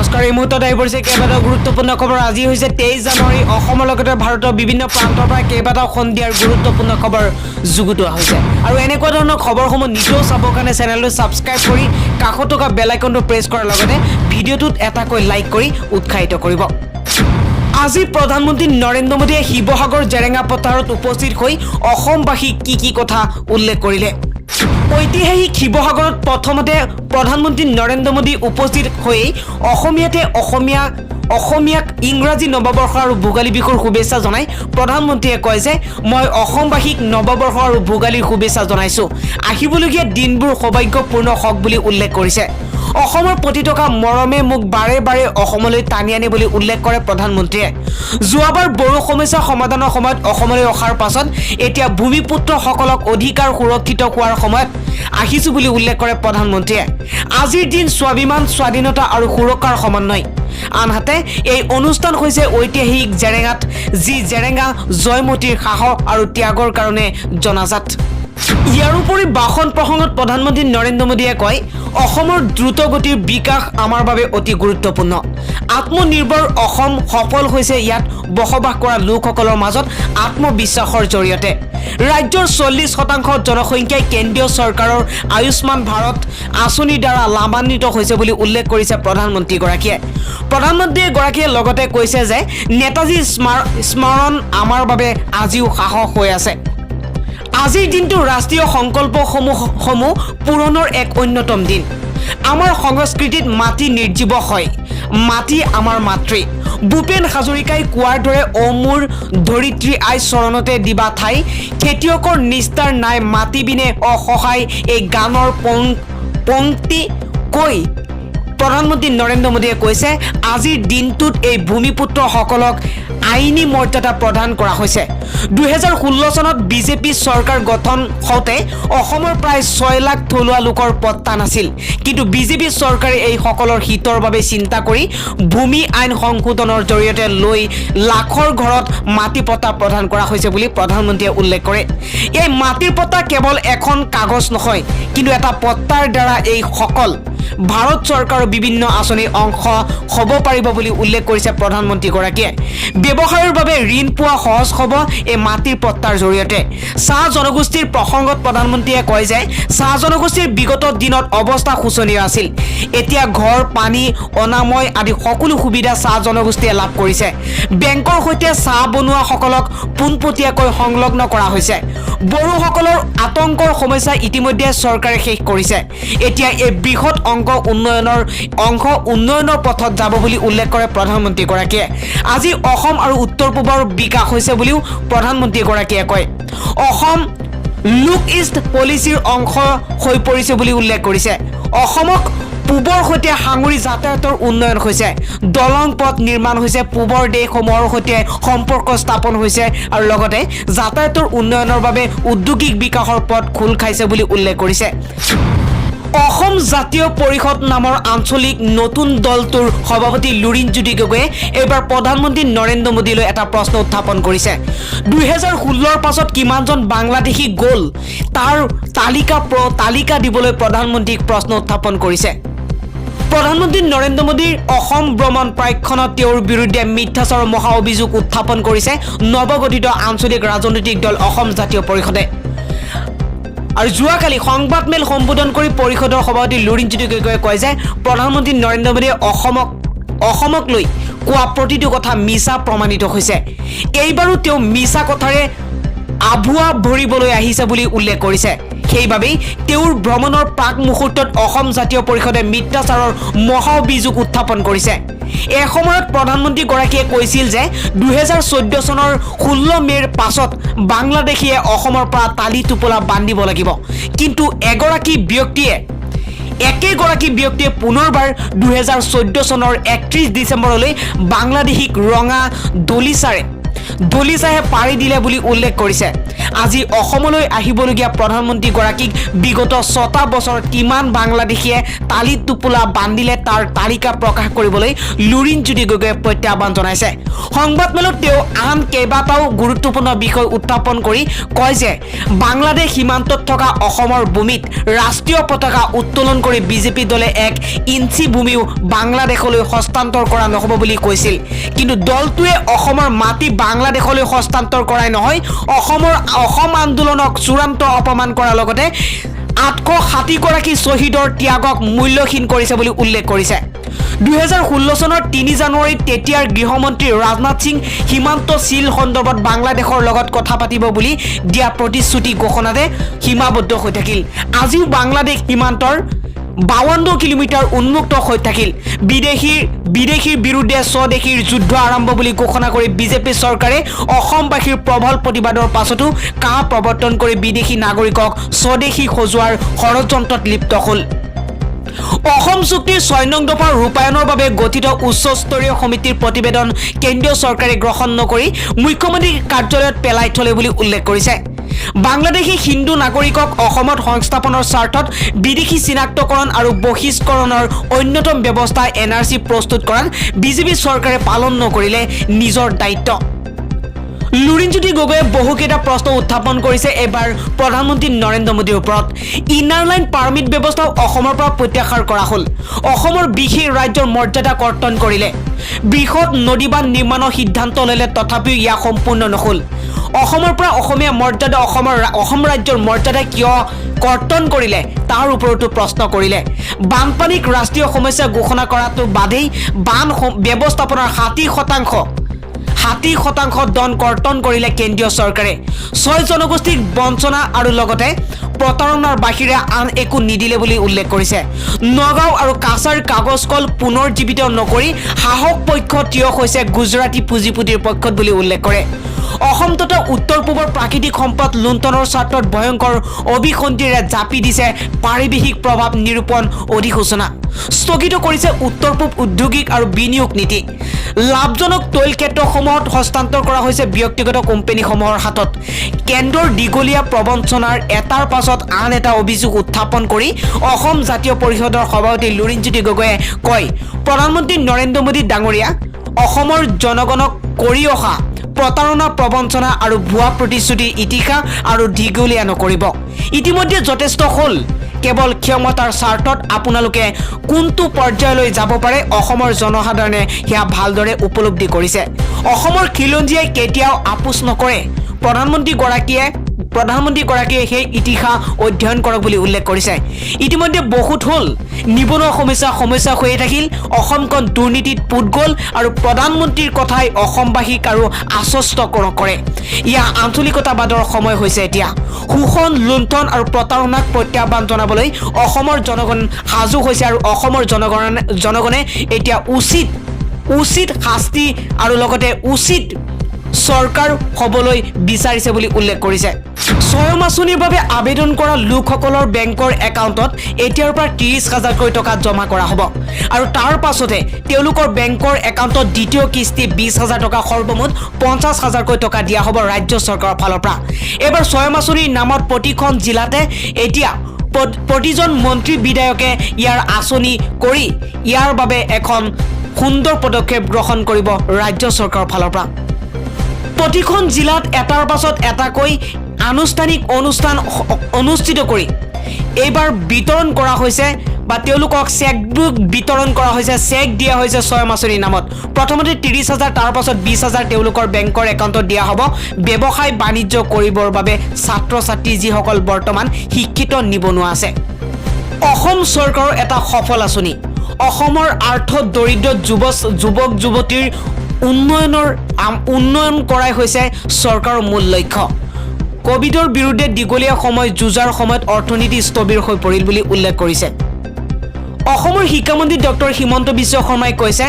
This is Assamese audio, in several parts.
নমস্কাৰ এই মুহূৰ্তত আহি পৰিছে কেইবাটাও গুৰুত্বপূৰ্ণ খবৰ আজি হৈছে 23 জানুৱাৰী অসমৰ লগতে ভাৰতৰ বিভিন্ন প্ৰান্তৰ পৰা কেইবাটাও সন্ধিয়াৰ গুৰুত্বপূৰ্ণ খবৰ যুগুতোৱা হৈছে আৰু এনেকুৱা ধৰণৰ খবৰসমূহ নিজেও চাবৰ কাৰণে চেনেলটো ছাবস্ক্ৰাইব কৰি কাষত থকা বেল আইকনটো প্ৰেছ কৰাৰ লগতে ভিডিঅ'টোত এটাকৈ লাইক কৰি উৎসাহিত কৰিব আজি প্ৰধানমন্ত্ৰী নৰেন্দ্ৰ মোদীয়ে শিৱসাগৰ জেৰেঙা পথাৰত উপস্থিত হৈ অসমবাসীক কি কথা উল্লেখ কৰিলে ঐতিহাসিক শিৱসাগৰত প্ৰথমতে প্ৰধানমন্ত্ৰী নৰেন্দ্ৰ মোদী উপস্থিত হৈ অসমীয়াক ইংৰাজী নৱবৰ্ষ আৰু ভোগালী বিহুৰ শুভেচ্ছা জনাই প্ৰধানমন্ত্ৰীয়ে কয় যে মই অসমবাসীক নৱবৰ্ষ আৰু ভোগালীৰ শুভেচ্ছা জনাইছো আহিবলগীয়া দিনবোৰ সৌভাগ্যপূৰ্ণ হওক বুলি উল্লেখ কৰিছে অসমৰ প্ৰতি টকা মৰমে মোক বাৰে বাৰে অসমলৈ টানি আনে বুলি উল্লেখ কৰে প্ৰধানমন্ত্ৰীয়ে যোৱাবাৰ বড়ো সমস্যা সমাধানৰ সময়ত অসমলৈ অহাৰ পাছত এতিয়া ভূমিপুত্ৰসকলক অধিকাৰ সুৰক্ষিত হোৱাৰ সময়ত আহিছো বুলি উল্লেখ কৰে প্ৰধানমন্ত্ৰীয়ে আজিৰ দিন স্বাভিমান স্বাধীনতা আৰু সুৰক্ষাৰ সমন্বয় আনহাতে এই অনুষ্ঠান হৈছে ঐতিহাসিক জেৰেঙাত যি জেৰেঙা জয়মতীৰ সাহস আৰু ত্যাগৰ কাৰণে জনাজাত ইয়াৰ উপৰি ভাষণ প্ৰসংগত প্ৰধানমন্ত্ৰী নৰেন্দ্ৰ মোদীয়ে কয় অসমৰ দ্ৰুতগতিৰ বিকাশ আমাৰ বাবে অতি গুৰুত্বপূৰ্ণ আত্মনিৰ্ভৰ অসম সফল হৈছে ইয়াত বসবাস কৰা লোকসকলৰ মাজত আত্মবিশ্বাসৰ জৰিয়তে ৰাজ্যৰ 40% জনসংখ্যাই কেন্দ্ৰীয় চৰকাৰৰ আয়ুষ্মান ভাৰত আঁচনিৰ দ্বাৰা লাভান্বিত হৈছে বুলি উল্লেখ কৰিছে প্ৰধানমন্ত্ৰীগৰাকীয়ে লগতে কৈছে যে নেতাজী স্মৰণ আমাৰ বাবে আজিও সাহস হৈ আছে আজিৰ দিনটো ৰাষ্ট্ৰীয় সংকল্পসমূহ পূৰণৰ এক অন্যতম দিন আমাৰ সংস্কৃতিত মাটি নিৰ্জীৱ হয় মাটি আমাৰ মাতৃ ভূপেন হাজৰিকাই কোৱাৰ দৰে অমূৰ ধৰিত্ৰী আই চৰণতে দিবা ঠাই খেতিয়কৰ নিস্তাৰ নাই মাটি বিনে অসহায় এই গানৰ পংক্তি কৈ প্ৰধানমন্ত্ৰী নৰেন্দ্ৰ মোদীয়ে কৈছে আজিৰ দিনটোত এই ভূমিপুত্ৰসকলক আইনী মৰ্যাদা প্ৰদান কৰা হৈছে 2016 চনত বিজেপি চৰকাৰ গঠন হওঁতে অসমৰ প্ৰায় 6 লাখ থলুৱা লোকৰ পত্তা নাছিল কিন্তু বিজেপি চৰকাৰে এই সকলৰ হিতৰ বাবে চিন্তা কৰি ভূমি আইন সংশোধনৰ জৰিয়তে লৈ লাখৰ ঘৰত মাটি পট্টা প্ৰদান কৰা হৈছে বুলি প্ৰধানমন্ত্ৰীয়ে উল্লেখ কৰে এই মাটিৰ পট্টা কেৱল এখন কাগজ নহয় কিন্তু এটা পট্টাৰ দ্বাৰা এই সকল ভাৰত চৰকাৰৰ বিভিন্ন আঁচনিৰ অংশ হ'ব পাৰিব বুলি উল্লেখ কৰিছে প্ৰধানমন্ত্ৰীগৰাকীয়ে ব্যৱসায়ৰ বাবে ঋণ পোৱা সহজ হ'ব এই মাটিৰ পট্টাৰ জৰিয়তে চাহ জনগোষ্ঠীৰ প্ৰসংগত প্ৰধানমন্ত্ৰীয়ে কয় যে চাহ জনগোষ্ঠীৰ বিগত দিনত অৱস্থা শোচনীয় আছিল এতিয়া ঘৰ পানী অনাময় আদি সকলো সুবিধা চাহ জনগোষ্ঠীয়ে লাভ কৰিছে বেংকৰ সৈতে চাহ বনোৱাসকলক পোনপটীয়াকৈ সংলগ্ন কৰা হৈছে বড়োসকলৰ আতংকৰ সমস্যা ইতিমধ্যে চৰকাৰে শেষ কৰিছে এতিয়া এই বৃহৎ অংশ উন্নয়নৰ পথত যাব বুলি উল্লেখ কৰে প্ৰধানমন্ত্ৰীগৰাকীয়ে আজি অসম আৰু উত্তৰ পূবৰ বিকাশ হৈছে বুলিও প্ৰধানমন্ত্ৰীগৰাকীয়ে কয় অসম লুক ইষ্ট পলিচিৰ অংশ হৈ পৰিছে বুলি উল্লেখ কৰিছে অসমক পূবৰ সৈতে সাঙুৰি যাতায়াতৰ উন্নয়ন হৈছে দলং পথ নিৰ্মাণ হৈছে পূবৰ দেশসমূহৰ সৈতে সম্পৰ্ক স্থাপন হৈছে আৰু লগতে যাতায়াতৰ উন্নয়নৰ বাবে ঔদ্যোগিক বিকাশৰ পথ খোল খাইছে বুলি উল্লেখ কৰিছে অসম জাতীয় পৰিষদ নামৰ আঞ্চলিক নতুন দলটোৰ সভাপতি লুৰিণজ্যোতি গগৈয়ে এইবাৰ প্ৰধানমন্ত্ৰী নৰেন্দ্ৰ মোদীলৈ এটা প্ৰশ্ন উত্থাপন কৰিছে 2016ৰ পাছত কিমানজন বাংলাদেশী গ'ল তাৰ তালিকা দিবলৈ প্ৰধানমন্ত্ৰীক প্ৰশ্ন উত্থাপন কৰিছে প্ৰধানমন্ত্ৰী নৰেন্দ্ৰ মোদীৰ অসম ভ্ৰমণ প্ৰাক্ষণত তেওঁৰ বিৰুদ্ধে মিথ্যাচাৰৰ মহা অভিযোগ উত্থাপন কৰিছে নৱগঠিত আঞ্চলিক ৰাজনৈতিক দল অসম জাতীয় পৰিষদে আৰু যোৱাকালি সংবাদমেল সম্বোধন কৰি পৰিষদৰ সভাপতি লুৰিণজ্যোতি গগৈয়ে কয় যে প্ৰধানমন্ত্ৰী নৰেন্দ্ৰ মোদীয়ে অসমক লৈ কোৱা প্ৰতিটো কথা মিছা প্ৰমাণিত হৈছে এইবাৰো তেওঁ মিছা কথাৰে আভুৱা ভৰিবলৈ আহিছে বুলি উল্লেখ কৰিছে সেইবাবেই তেওঁৰ ভ্ৰমণৰ প্ৰাক মুহূৰ্তত অসম জাতীয় পৰিষদে মিথ্যাচাৰৰ মহা অভিযোগ উত্থাপন কৰিছে এসময়ত প্ৰধানমন্ত্ৰীগৰাকীয়ে কৈছিল যে 2014 চনৰ 16 মেৰ পাছত বাংলাদেশীয়ে অসমৰ পৰা তালি টোপোলা বান্ধিব লাগিব কিন্তু একেগৰাকী ব্যক্তিয়ে পুনৰবাৰ 2014 চনৰ 31 ডিচেম্বৰলৈ বাংলাদেশীক ৰঙা দলিচাহে পাৰি দিলে বুলি উল্লেখ কৰিছে আজি অসমলৈ আহিবলগীয়া প্ৰধানমন্ত্ৰীগৰাকীক বিগত 6টা বছৰত কিমান বাংলাদেশীয়ে তালি টোপোলা বান্ধিলে তাৰ তালিকা প্ৰকাশ কৰিবলৈ লুৰিণজ্যোতি গগৈয়ে প্ৰত্যাহ্বান জনাইছে। সংবাদমেলত তেওঁ আন কেইবাটাও গুৰুত্বপূৰ্ণ বিষয় উত্থাপন কৰি কয় যে বাংলাদেশ সীমান্তত থকা অসমৰ ভূমিত ৰাষ্ট্ৰীয় পতাকা উত্তোলন কৰি বিজেপি দলে 1 ইঞ্চি ভূমিও বাংলাদেশলৈ হস্তান্তৰ কৰা নহ'ব বুলি কৈছিল। কিন্তু দলটোৱে অসমৰ মাটি বাংলাদেশলৈ হস্তান্তৰ কৰাই নহয়, অসম আন্দোলনক চূড়ান্ত অপমান কৰাৰ লগতে 860 গৰাকী শ্বহীদৰ ত্যাগক মূল্যহীন কৰিছে বুলি উল্লেখ কৰিছে। 2016 চনৰ 3 জানুৱাৰীত তেতিয়াৰ গৃহমন্ত্ৰী ৰাজনাথ সিং সীমান্ত চিল সন্দৰ্ভত বাংলাদেশৰ লগত কথা পাতিব বুলি দিয়া প্ৰতিশ্ৰুতি ঘোষণাতে সীমাবদ্ধ হৈ থাকিল। আজিও বাংলাদেশ সীমান্তৰ 52 কিলোমিটাৰ উন্মুক্ত হৈ থাকিল। বিদেশীৰ বিৰুদ্ধে স্বদেশীৰ যুদ্ধ আৰম্ভ বুলি ঘোষণা কৰি বিজেপি চৰকাৰে অসমবাসীৰ প্ৰবল প্ৰতিবাদৰ পাছতো কাহ প্ৰৱৰ্তন কৰি বিদেশী নাগৰিকক স্বদেশী সজোৱাৰ ষড়যন্ত্ৰত লিপ্ত হ'ল। অসম চুক্তিৰ 6 নং দফাৰ ৰূপায়ণৰ বাবে গঠিত উচ্চস্তৰীয় সমিতিৰ প্ৰতিবেদন কেন্দ্ৰীয় চৰকাৰে গ্ৰহণ নকৰি মুখ্যমন্ত্ৰীৰ কাৰ্যালয়ত পেলাই থলে বুলি উল্লেখ কৰিছে। বাংলাদেশী হিন্দু নাগৰিকক অসমত সংস্থাপনৰ স্বাৰ্থত বিদেশী চিনাক্তকৰণ আৰু বহিষ্কৰণৰ অন্যতম ব্যৱস্থা NRC প্ৰস্তুত কৰাত বিজেপি চৰকাৰে পালন নকৰিলে নিজৰ দায়িত্ব। লুৰিণজ্যোতি গগৈয়ে বহুকেইটা প্ৰশ্ন উত্থাপন কৰিছে এইবাৰ প্ৰধানমন্ত্ৰী নৰেন্দ্ৰ মোদীৰ ওপৰত। ইনাৰ লাইন পাৰ্মিট ব্যৱস্থাও অসমৰ পৰা প্ৰত্যাহাৰ কৰা হ'ল। অসমৰ বিশেষ ৰাজ্যৰ মৰ্যাদা কৰ্তন কৰিলে। বৃহৎ নদীবান্ধ নিৰ্মাণৰ সিদ্ধান্ত ল'লে তথাপিও ইয়াক সম্পূৰ্ণ নহ'ল। অসমৰ পৰা অসম ৰাজ্যৰ মৰ্যাদা কিয় কৰ্তন কৰিলে তাৰ ওপৰতো প্ৰশ্ন কৰিলে। বানপানীক ৰাষ্ট্ৰীয় সমস্যা ঘোষণা কৰাটো বাদেই বান ব্যৱস্থাপনাৰ 60% ধন কৰ্তন কৰিলে কেন্দ্ৰীয় চৰকাৰে। 6 জনগোষ্ঠীক বঞ্চনা আৰু লগতে প্ৰতাৰণাৰ বাহিৰে আন একো নিদিলে বুলি উল্লেখ কৰিছে। নগাঁও আৰু কাছাৰ কাগজ কল পুনৰ জীৱিত নকৰি সাহস পক্ষ থিয় হৈছে গুজৰাটী পুঁজিপতিৰ পক্ষত বুলি উল্লেখ কৰে। অসম তথা উত্তৰ পূবৰ প্ৰাকৃতিক সম্পদ লুণ্ঠনৰ স্বাৰ্থত ভয়ংকৰ অভিসন্ধিৰে জাপি দিছে পাৰিৱেশিক প্ৰভাৱ নিৰূপণ অধিসূচনা। স্থগিত কৰিছে উত্তৰ পূব উদ্যোগিক আৰু বিনিয়োগ নীতি। লাভজনক তৈল ক্ষেত্ৰসমূহত হস্তান্তৰ কৰা হৈছে ব্যক্তিগত কোম্পানীসমূহৰ হাতত। কেন্দ্ৰৰ দীঘলীয়া প্ৰবঞ্চনাৰ এটাৰ পাছত আন এটা অভিযোগ উত্থাপন কৰি অসম জাতীয় পৰিষদৰ সভাপতি লুৰিণজ্যোতি গগৈয়ে কয়, প্ৰধানমন্ত্ৰী নৰেন্দ্ৰ মোদী ডাঙৰীয়া অসমৰ জনগণক কৰি অহা প্ৰতাৰণা প্ৰবঞ্চনা আৰু ভুৱা প্ৰতিশ্ৰুতিৰ ইতিহাস আৰু দীঘলীয়া নকৰিব। ইতিমধ্যে যথেষ্ট হ'ল। কেৱল ক্ষমতাৰ স্বাৰ্থত আপোনালোকে কোনটো পৰ্যায়লৈ যাব পাৰে অসমৰ জনসাধাৰণে সেয়া ভালদৰে উপলব্ধি কৰিছে। অসমৰ খিলঞ্জীয়াই কেতিয়াও আপোচ নকৰে। প্ৰধানমন্ত্ৰীগৰাকীয়ে সেই ইতিহাস অধ্যয়ন কৰক বুলি উল্লেখ কৰিছে। ইতিমধ্যে বহুত হ'ল। নিবনুৱা সমস্যা হৈয়ে থাকিল। অসমখন দুৰ্নীতিত পুত গ'ল আৰু প্ৰধানমন্ত্ৰীৰ কথাই অসমবাসীক আৰু আশ্বস্ত কৰে। ইয়াৰ আঞ্চলিকতাবাদৰ সময় হৈছে এতিয়া। শোষণ, লুণ্ঠন আৰু প্ৰতাৰণাক প্ৰত্যাহ্বান জনাবলৈ অসমৰ জনগণ সাজু হৈছে আৰু অসমৰ জনগণে এতিয়া উচিত শাস্তি আৰু লগতে উচিত চৰকাৰ হ'বলৈ বিচাৰিছে বুলি উল্লেখ কৰিছে। স্বয়ং আঁচনিৰ বাবে আবেদন কৰা লোকসকলৰ বেংকৰ একাউণ্টত এতিয়াৰ পৰা 30,000কৈ টকা জমা কৰা হ'ব আৰু তাৰ পাছতে তেওঁলোকৰ বেংকৰ একাউণ্টত দ্বিতীয় কিস্তি 20,000 টকা, সৰ্বমুঠ 50,000কৈ টকা দিয়া হ'ব ৰাজ্য চৰকাৰৰ ফালৰ পৰা। এইবাৰ স্বয়ং আঁচনিৰ নামত প্ৰতিখন জিলাতে এতিয়া প্ৰতিজন মন্ত্ৰী বিধায়কে ইয়াৰ আঁচনি কৰি ইয়াৰ বাবে এখন সুন্দৰ পদক্ষেপ গ্ৰহণ কৰিব ৰাজ্য চৰকাৰৰ ফালৰ পৰা। প্ৰতিখন জিলাত এটাৰ পাছত এটাকৈ আনুষ্ঠানিক অনুষ্ঠান অনুষ্ঠিত কৰি এইবাৰ বিতৰণ কৰা হৈছে বা তেওঁলোকক চেকবুক বিতৰণ কৰা হৈছে, চেক দিয়া হৈছে স্বয়ং আঁচনিৰ নামত। প্ৰথমতে 30,000, তাৰ পাছত 20,000 তেওঁলোকৰ বেংকৰ একাউণ্টত দিয়া হ'ব ব্যৱসায় বাণিজ্য কৰিবৰ বাবে ছাত্ৰ ছাত্ৰী যিসকল বৰ্তমান শিক্ষিত নিবনুৱা আছে। অসম চৰকাৰৰ এটা সফল আঁচনি। অসমৰ আৰ্থ দৰিদ্ৰ যুৱক যুৱতীৰ উন্নয়ন কৰাই হৈছে চৰকাৰৰ মূল লক্ষ্য। কোভিডৰ বিৰুদ্ধে দীঘলীয়া সময় যুঁজাৰ সময়ত অৰ্থনীতি স্থবিৰ হৈ পৰিল বুলি উল্লেখ কৰিছে। অসমৰ শিক্ষামন্ত্ৰী ডক্টৰ হিমন্ত বিশ্ব শৰ্মাই কৈছে,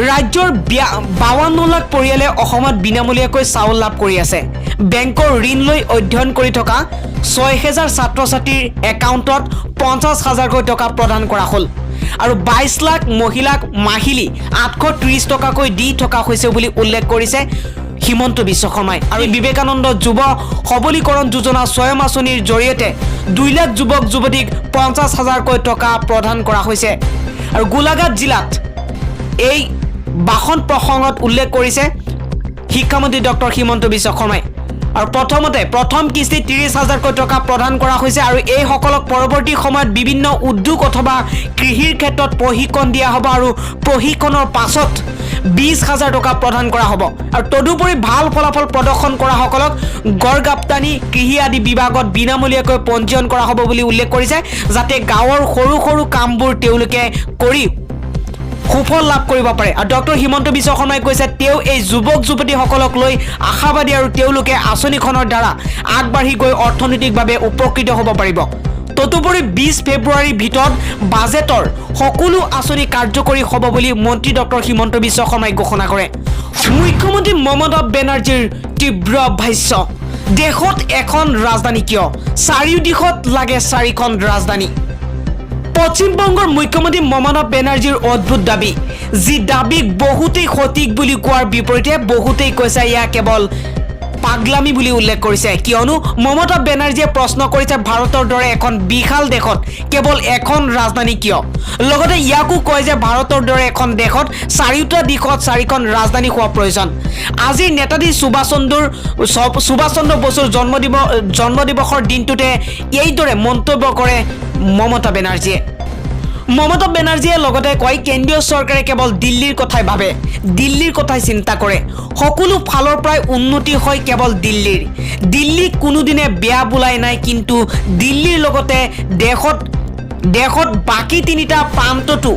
ৰাজ্যৰ 52 লাখ পৰিয়ালে অসমত বিনামূলীয়াকৈ চাউল লাভ কৰি আছে। বেংকৰ ঋণ লৈ অধ্যয়ন কৰি থকা 6,000 ছাত্ৰ ছাত্ৰীৰ একাউণ্টত 50,000কৈ টকা প্ৰদান কৰা হ'ল আৰু 22 লাখ মহিলাক মাহিলী 830 টকাকৈ দি থকা হৈছে বুলি উল্লেখ কৰিছে হিমন্ত বিশ্ব শৰ্মাই আৰু বিবেকানন্দ যুৱ সবলীকৰণ যোজনা স্বয়ং আঁচনিৰ জৰিয়তে 2 লাখ যুৱক যুৱতীক 50,000কৈ টকা প্ৰদান কৰা হৈছে আৰু গোলাঘাট জিলাত এই ভাষণ প্ৰসংগত উল্লেখ কৰিছে শিক্ষামন্ত্ৰী ডক্টৰ হিমন্ত বিশ্ব শৰ্মাই আৰু প্ৰথম কিস্তি 30,000কৈ টকা প্ৰদান কৰা হৈছে আৰু এই সকলক পৰৱৰ্তী সময়ত বিভিন্ন উদ্যোগ অথবা কৃষিৰ ক্ষেত্ৰত প্ৰশিক্ষণ দিয়া হ'ব আৰু প্ৰশিক্ষণৰ পাছত 20,000 টকা প্ৰদান কৰা হ'ব আৰু তদুপৰি ভাল ফলাফল প্ৰদৰ্শন কৰা সকলক গড় গাপ্তানি কৃষি আদি বিভাগত বিনামূলীয়াকৈ পঞ্জীয়ন কৰা হ'ব বুলি উল্লেখ কৰিছে যাতে গাঁৱৰ সৰু সৰু কামবোৰ তেওঁলোকে কৰি সুফল লাভ কৰিব পাৰে আৰু ডক্টৰ হিমন্ত বিশ্ব শৰ্মাই কৈছে তেওঁ এই যুৱক যুৱতীসকলক লৈ আশাবাদী আৰু তেওঁলোকে আঁচনিখনৰ দ্বাৰা আগবাঢ়ি গৈ অৰ্থনৈতিকভাৱে উপকৃত হ'ব পাৰিব তদুপৰি 20 ফেব্ৰুৱাৰীৰ ভিতৰত বাজেটৰ সকলো আঁচনি কাৰ্যকৰী হ'ব বুলি মন্ত্ৰী ডক্টৰ হিমন্ত বিশ্ব শৰ্মাই ঘোষণা কৰে মুখ্যমন্ত্ৰী মমতা বেনাৰ্জীৰ তীব্ৰ ভাষ্য দেশত এখন ৰাজধানী কিয় চাৰিওদিশত লাগে চাৰিখন ৰাজধানী পশ্চিমবংগৰ মুখ্যমন্ত্ৰী মমতা বেনাৰ্জীৰ অদ্ভুত দাবী যি দাবীক বহুতেই সঠিক বুলি কোৱাৰ বিপৰীতে বহুতেই কৈছে ইয়া কেৱল পাগলামি বুলি উল্লেখ কৰিছে কিয়নো মমতা বেনাৰ্জীয়ে প্ৰশ্ন কৰিছে ভাৰতৰ দৰে এখন বিশাল দেশত কেৱল এখন ৰাজধানী কিয় লগতে ইয়াকো কয় যে ভাৰতৰ দৰে এখন দেশত চাৰিটা দিশত চাৰিখন ৰাজধানী হোৱা প্ৰয়োজন আজি নেতাজী সুভাষ চন্দ্ৰ বসুৰ জন্মদিৱসৰ দিনটোতে এইদৰে মন্তব্য কৰে মমতা বেনাৰ্জীয়ে লগতে কয় কেন্দ্ৰীয় চৰকাৰে কেৱল দিল্লীৰ কথাই ভাবে দিল্লীৰ কথাই চিন্তা কৰে সকলো ফালৰ পৰাই উন্নতি হয় কেৱল দিল্লী কোনোদিনে বেয়া বুলাই নাই কিন্তু দিল্লীৰ লগতে দেশত বাকি তিনিটা প্ৰান্তটো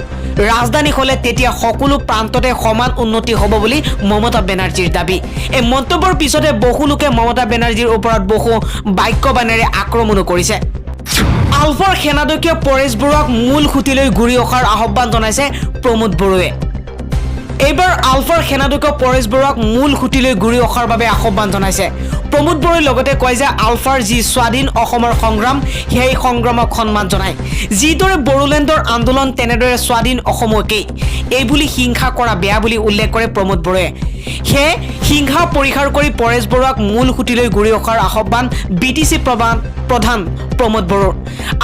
ৰাজধানী হলে তেতিয়া সকলো প্ৰান্ততে সমান উন্নতি হ'ব বুলি মমতা বেনাৰ্জীৰ দাবী এই মন্তব্যৰ পিছতে বহু লোকে মমতা বেনাৰ্জীৰ ওপৰত বহু বাক্যবাণেৰে আক্ৰমণো কৰিছে আলফাৰ সেনাধ্যক্ষ পৰেশ বৰুৱাক মূল খুঁটিলৈ ঘূৰি অহাৰ আহ্বান জনাইছে প্ৰমোদ বড়োৱে এইবাৰ আলফাৰ সেনাধ্যক্ষ পৰেশ বৰুৱাক মূল খুঁটিলৈ ঘূৰি অহাৰ বাবে আহ্বান জনাইছে প্ৰমোদ বড়োৱে লগতে কয় যে আলফাৰ যি স্বাধীন অসমৰ সংগ্ৰাম সেই সংগ্ৰামক সন্মান জনায় যিদৰে বড়োলেণ্ডৰ আন্দোলন তেনেদৰে স্বাধীন অসমকেই এইবুলি হিংসা কৰা বেয়া বুলি উল্লেখ কৰে প্ৰমোদ বড়োৱে সেয়ে হিংসা পৰিহাৰ কৰি পৰেশ বৰুৱাক মূল খুঁটিলৈ ঘূৰি অহাৰ আহ্বান বিটিচি প্ৰধান প্ৰমোদ বড়োৰ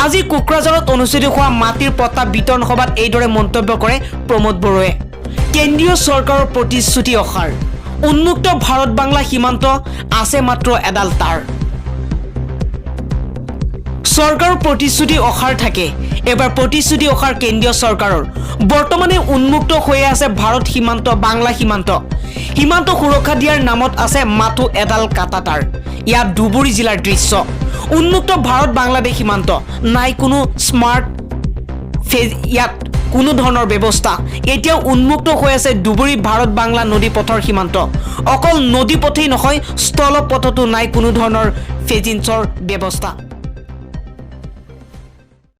আজি কোকৰাঝাৰত অনুষ্ঠিত হোৱা মাটিৰ পট্টা বিতৰণ সভাত এইদৰে মন্তব্য কৰে প্ৰমোদ বড়োৱে কেন্দ্ৰীয় চৰকাৰৰ প্ৰতিশ্ৰুতি অসাৰ উন্মুক্ত ভাৰত বাংলা সীমান্ত আছে মাত্ৰ এডাল তাঁৰ চৰকাৰৰ প্ৰতিশ্ৰুতি অসাৰ থাকে এবাৰ প্ৰতিশ্ৰুতি অসাৰ কেন্দ্ৰীয় চৰকাৰৰ বৰ্তমানে উন্মুক্ত হৈ আছে ভাৰত সীমান্ত বাংলা সীমান্ত সুৰক্ষা দিয়াৰ নামত আছে মাথো এডাল কাটা তাঁৰ ইয়াত ধুবুৰী জিলাৰ দৃশ্য উন্মুক্ত ভাৰত বাংলাদেশ সীমান্ত নাই কোনো স্মাৰ্ট ইয়াত কোনো ধৰণৰ ব্যৱস্থা এতিয়াও উন্মুক্ত হৈ আছে ধুবুৰী ভাৰত বাংলা নদী পথৰ সীমান্ত অকল নদী পথেই নহয় স্থল পথতো নাই কোনো ধৰণৰ ফেজিন্সৰ ব্যৱস্থা